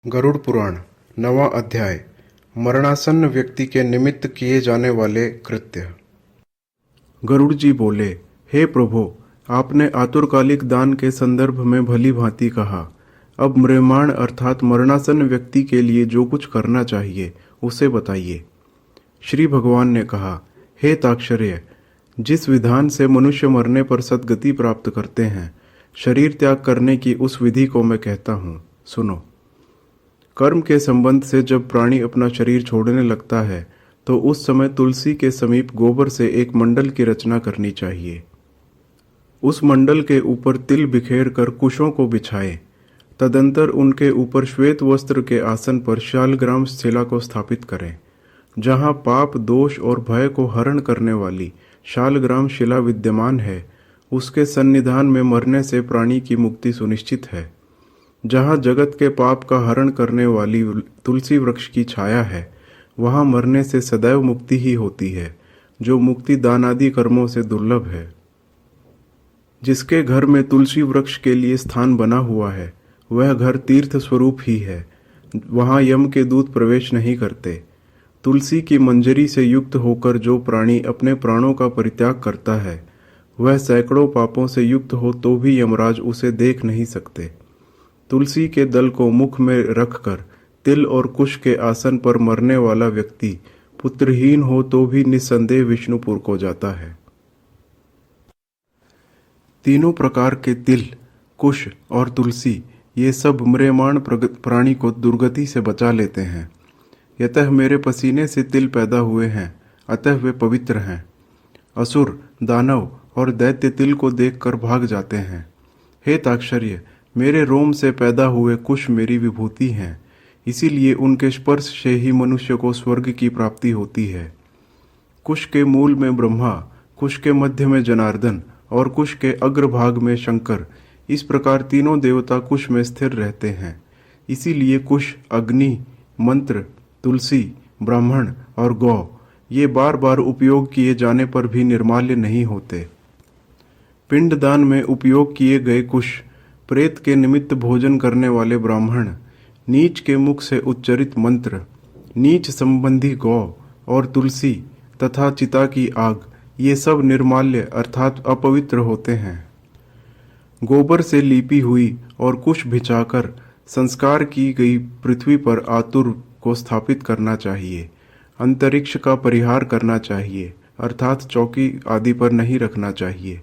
गरुड़ पुराण नवां अध्याय। मरणासन्न व्यक्ति के निमित्त किए जाने वाले कृत्य। गरुड़ जी बोले, हे प्रभो, आपने आतुरकालिक दान के संदर्भ में भली भांति कहा। अब म्रियमाण अर्थात मरणासन्न व्यक्ति के लिए जो कुछ करना चाहिए उसे बताइए। श्री भगवान ने कहा, हे ताक्षर्य, जिस विधान से मनुष्य मरने पर सद्गति प्राप्त करते हैं, शरीर त्याग करने की उस विधि को मैं कहता हूँ, सुनो। कर्म के संबंध से जब प्राणी अपना शरीर छोड़ने लगता है तो उस समय तुलसी के समीप गोबर से एक मंडल की रचना करनी चाहिए। उस मंडल के ऊपर तिल बिखेर कर कुशों को बिछाए। तदंतर उनके ऊपर श्वेत वस्त्र के आसन पर शालग्राम शिला को स्थापित करें। जहाँ पाप, दोष और भय को हरण करने वाली शालग्राम शिला विद्यमान है, उसके सन्निधान में मरने से प्राणी की मुक्ति सुनिश्चित है। जहाँ जगत के पाप का हरण करने वाली तुलसी वृक्ष की छाया है, वहाँ मरने से सदैव मुक्ति ही होती है, जो मुक्ति दान आदि कर्मों से दुर्लभ है। जिसके घर में तुलसी वृक्ष के लिए स्थान बना हुआ है, वह घर तीर्थ स्वरूप ही है। वहाँ यम के दूत प्रवेश नहीं करते। तुलसी की मंजरी से युक्त होकर जो प्राणी अपने प्राणों का परित्याग करता है, वह सैकड़ों पापों से युक्त हो तो भी यमराज उसे देख नहीं सकते। तुलसी के दल को मुख में रखकर तिल और कुश के आसन पर मरने वाला व्यक्ति पुत्रहीन हो तो भी निस्संदेह विष्णुपुर को जाता है। तीनों प्रकार के तिल, कुश और तुलसी ये सब म्रियमाण प्राणी को दुर्गति से बचा लेते हैं। यतः मेरे पसीने से तिल पैदा हुए हैं, अतः वे पवित्र हैं। असुर, दानव और दैत्य तिल को देखकर भाग जाते हैं। हे ताक्षर्य, मेरे रोम से पैदा हुए कुश मेरी विभूति हैं, इसीलिए उनके स्पर्श से ही मनुष्य को स्वर्ग की प्राप्ति होती है। कुश के मूल में ब्रह्मा, कुश के मध्य में जनार्दन और कुश के अग्रभाग में शंकर, इस प्रकार तीनों देवता कुश में स्थिर रहते हैं। इसीलिए कुश, अग्नि, मंत्र, तुलसी, ब्राह्मण और गौ ये बार बार उपयोग किए जाने पर भी निर्माल्य नहीं होते। पिंडदान में उपयोग किए गए कुश, प्रेत के निमित्त भोजन करने वाले ब्राह्मण, नीच के मुख से उच्चरित मंत्र, नीच संबंधी गौ और तुलसी तथा चिता की आग, ये सब निर्माल्य अर्थात अपवित्र होते हैं। गोबर से लीपी हुई और कुश भिजाकर संस्कार की गई पृथ्वी पर आतुर को स्थापित करना चाहिए। अंतरिक्ष का परिहार करना चाहिए, अर्थात चौकी आदि पर नहीं रखना चाहिए।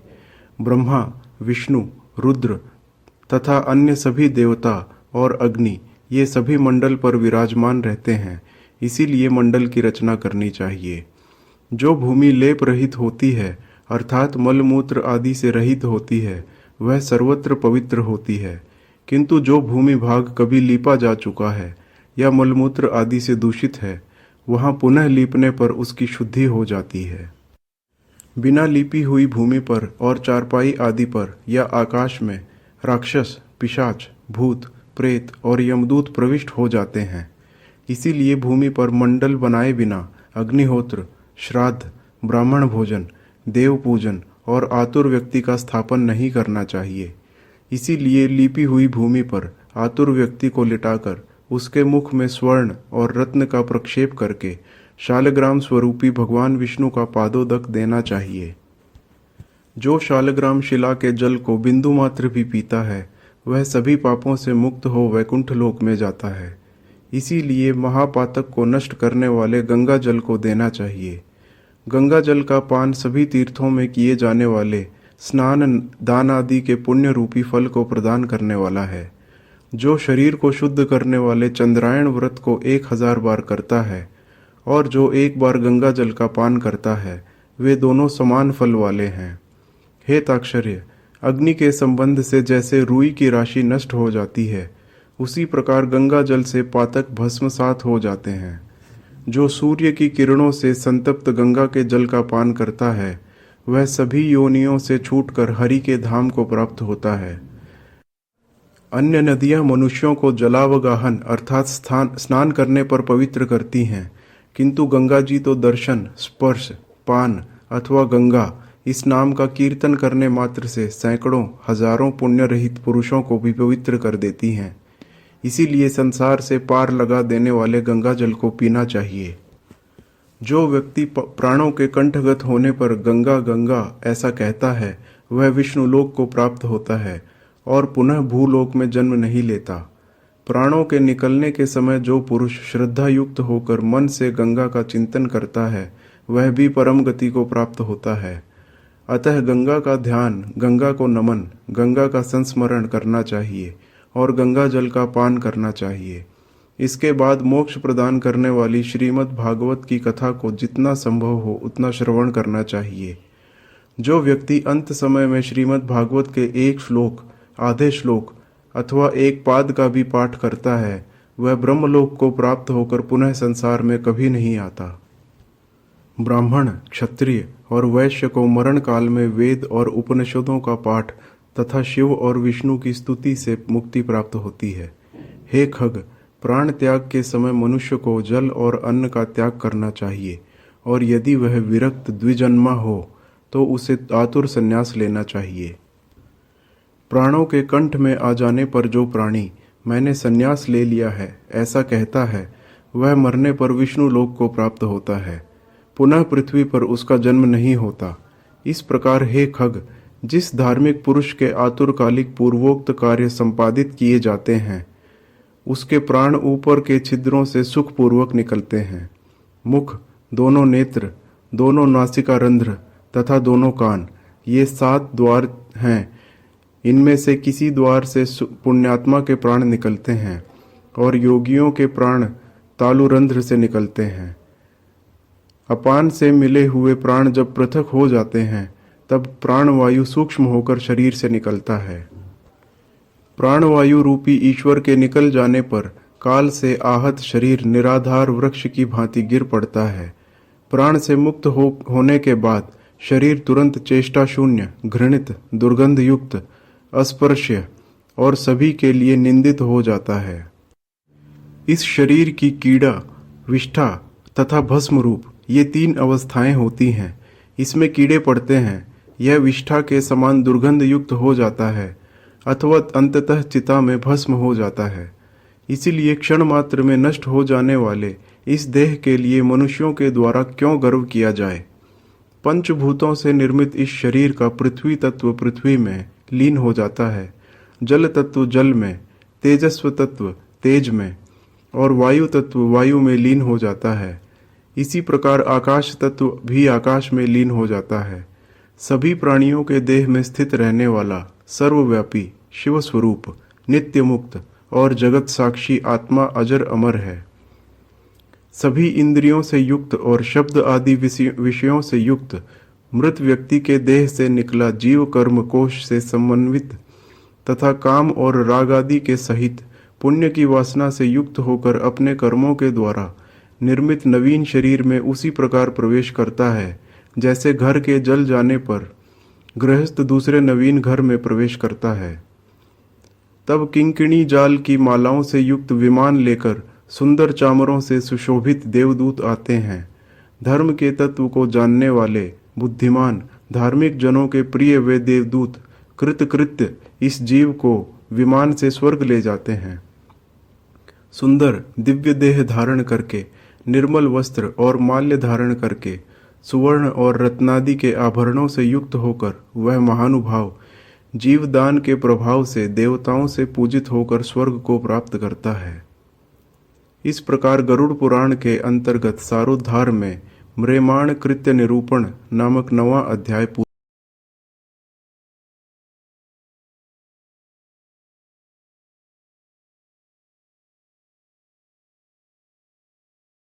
ब्रह्मा, विष्णु, रुद्र तथा अन्य सभी देवता और अग्नि ये सभी मंडल पर विराजमान रहते हैं, इसीलिए मंडल की रचना करनी चाहिए। जो भूमि लेप रहित होती है अर्थात मलमूत्र आदि से रहित होती है, वह सर्वत्र पवित्र होती है। किंतु जो भूमि भाग कभी लीपा जा चुका है या मलमूत्र आदि से दूषित है, वहाँ पुनः लीपने पर उसकी शुद्धि हो जाती है। बिना लीपी हुई भूमि पर और चारपाई आदि पर या आकाश में राक्षस, पिशाच, भूत, प्रेत और यमदूत प्रविष्ट हो जाते हैं। इसीलिए भूमि पर मंडल बनाए बिना अग्निहोत्र, श्राद्ध, ब्राह्मण भोजन, देव पूजन और आतुर व्यक्ति का स्थापन नहीं करना चाहिए। इसीलिए लीपी हुई भूमि पर आतुर व्यक्ति को लिटाकर उसके मुख में स्वर्ण और रत्न का प्रक्षेप करके शालग्राम स्वरूपी भगवान विष्णु का पादोदक देना चाहिए। जो शालग्राम शिला के जल को बिंदु मात्र भी पीता है, वह सभी पापों से मुक्त हो वैकुंठ लोक में जाता है। इसीलिए महापातक को नष्ट करने वाले गंगा जल को देना चाहिए। गंगा जल का पान सभी तीर्थों में किए जाने वाले स्नान, दान आदि के पुण्य रूपी फल को प्रदान करने वाला है। जो शरीर को शुद्ध करने वाले चंद्रायण व्रत को 1000 बार करता है और जो एक बार गंगा जल का पान करता है, वे दोनों समान फल वाले हैं। हे ताक्षर्य, अग्नि के संबंध से जैसे रुई की राशि नष्ट हो जाती है, उसी प्रकार गंगा जल से पातक भस्मसात हो जाते हैं। जो सूर्य की किरणों से संतप्त गंगा के जल का पान करता है, वह सभी योनियों से छूटकर हरि के धाम को प्राप्त होता है। अन्य नदियां मनुष्यों को जलावगाहन अर्थात स्नान करने पर पवित्र करती हैं, किंतु गंगा जी तो दर्शन, स्पर्श, पान अथवा गंगा इस नाम का कीर्तन करने मात्र से सैकड़ों, हजारों पुण्य रहित पुरुषों को भी पवित्र कर देती हैं। इसीलिए संसार से पार लगा देने वाले गंगा जल को पीना चाहिए। जो व्यक्ति प्राणों के कंठगत होने पर गंगा गंगा ऐसा कहता है, वह विष्णुलोक को प्राप्त होता है और पुनः भूलोक में जन्म नहीं लेता। प्राणों के निकलने के समय जो पुरुष श्रद्धा युक्त होकर मन से गंगा का चिंतन करता है, वह भी परम गति को प्राप्त होता है। अतः गंगा का ध्यान, गंगा को नमन, गंगा का संस्मरण करना चाहिए और गंगा जल का पान करना चाहिए। इसके बाद मोक्ष प्रदान करने वाली श्रीमद् भागवत की कथा को जितना संभव हो उतना श्रवण करना चाहिए। जो व्यक्ति अंत समय में श्रीमद् भागवत के एक श्लोक, आधे श्लोक अथवा एक पाद का भी पाठ करता है, वह ब्रह्मलोक को प्राप्त होकर पुनः संसार में कभी नहीं आता। ब्राह्मण, क्षत्रिय और वैश्य को मरण काल में वेद और उपनिषदों का पाठ तथा शिव और विष्णु की स्तुति से मुक्ति प्राप्त होती है। हे खग, प्राण त्याग के समय मनुष्य को जल और अन्न का त्याग करना चाहिए और यदि वह विरक्त द्विजन्मा हो तो उसे आतुर संन्यास लेना चाहिए। प्राणों के कंठ में आ जाने पर जो प्राणी मैंने संन्यास ले लिया है ऐसा कहता है, वह मरने पर विष्णु लोक को प्राप्त होता है, पुनः पृथ्वी पर उसका जन्म नहीं होता। इस प्रकार हे खग, जिस धार्मिक पुरुष के आतुरकालिक पूर्वोक्त कार्य संपादित किए जाते हैं, उसके प्राण ऊपर के छिद्रों से सुखपूर्वक निकलते हैं। मुख, दोनों नेत्र, दोनों नासिका रंध्र तथा दोनों कान, ये 7 द्वार हैं। इनमें से किसी द्वार से पुण्यात्मा के प्राण निकलते हैं और योगियों के प्राण तालुरंध्र से निकलते हैं। अपान से मिले हुए प्राण जब पृथक हो जाते हैं, तब प्राणवायु सूक्ष्म होकर शरीर से निकलता है। प्राणवायु रूपी ईश्वर के निकल जाने पर काल से आहत शरीर निराधार वृक्ष की भांति गिर पड़ता है। प्राण से मुक्त होने के बाद शरीर तुरंत चेष्टा शून्य, घृणित, दुर्गंध युक्त, अस्पर्श्य और सभी के लिए निंदित हो जाता है। इस शरीर की कीड़ा, विष्ठा तथा भस्म रूप ये 3 अवस्थाएं होती हैं। इसमें कीड़े पड़ते हैं, यह विष्ठा के समान दुर्गंध युक्त हो जाता है अथवा अंततः चिता में भस्म हो जाता है। इसीलिए क्षण मात्र में नष्ट हो जाने वाले इस देह के लिए मनुष्यों के द्वारा क्यों गर्व किया जाए। पंचभूतों से निर्मित इस शरीर का पृथ्वी तत्व पृथ्वी में लीन हो जाता है, जल तत्व जल में, तेजस्व तत्व तेज में और वायु तत्व वायु में लीन हो जाता है। इसी प्रकार आकाश तत्व भी आकाश में लीन हो जाता है। सभी प्राणियों के देह में स्थित रहने वाला सर्वव्यापी शिव स्वरूप, नित्य मुक्त और जगत साक्षी आत्मा अजर अमर है। सभी इंद्रियों से युक्त और शब्द आदि विषयों से युक्त मृत व्यक्ति के देह से निकला जीव कर्म कोश से समन्वित तथा काम और राग आदि के सहित पुण्य की वासना से युक्त होकर अपने कर्मों के द्वारा निर्मित नवीन शरीर में उसी प्रकार प्रवेश करता है जैसे घर के जल जाने पर गृहस्थ दूसरे नवीन घर में प्रवेश करता है। तब किंकिणी जाल की मालाओं से युक्त विमान लेकर सुंदर चामरों से सुशोभित देवदूत आते हैं। धर्म के तत्व को जानने वाले बुद्धिमान धार्मिक जनों के प्रिय वे देवदूत कृतकृत्य इस जीव को विमान से स्वर्ग ले जाते हैं। सुंदर दिव्य देह धारण करके, निर्मल वस्त्र और माल्य धारण करके, सुवर्ण और रत्नादि के आभरणों से युक्त होकर वह महानुभाव जीवदान के प्रभाव से देवताओं से पूजित होकर स्वर्ग को प्राप्त करता है। इस प्रकार गरुड़ पुराण के अंतर्गत सारोद्धार में म्रियमाण कृत्य निरूपण नामक 9वां अध्याय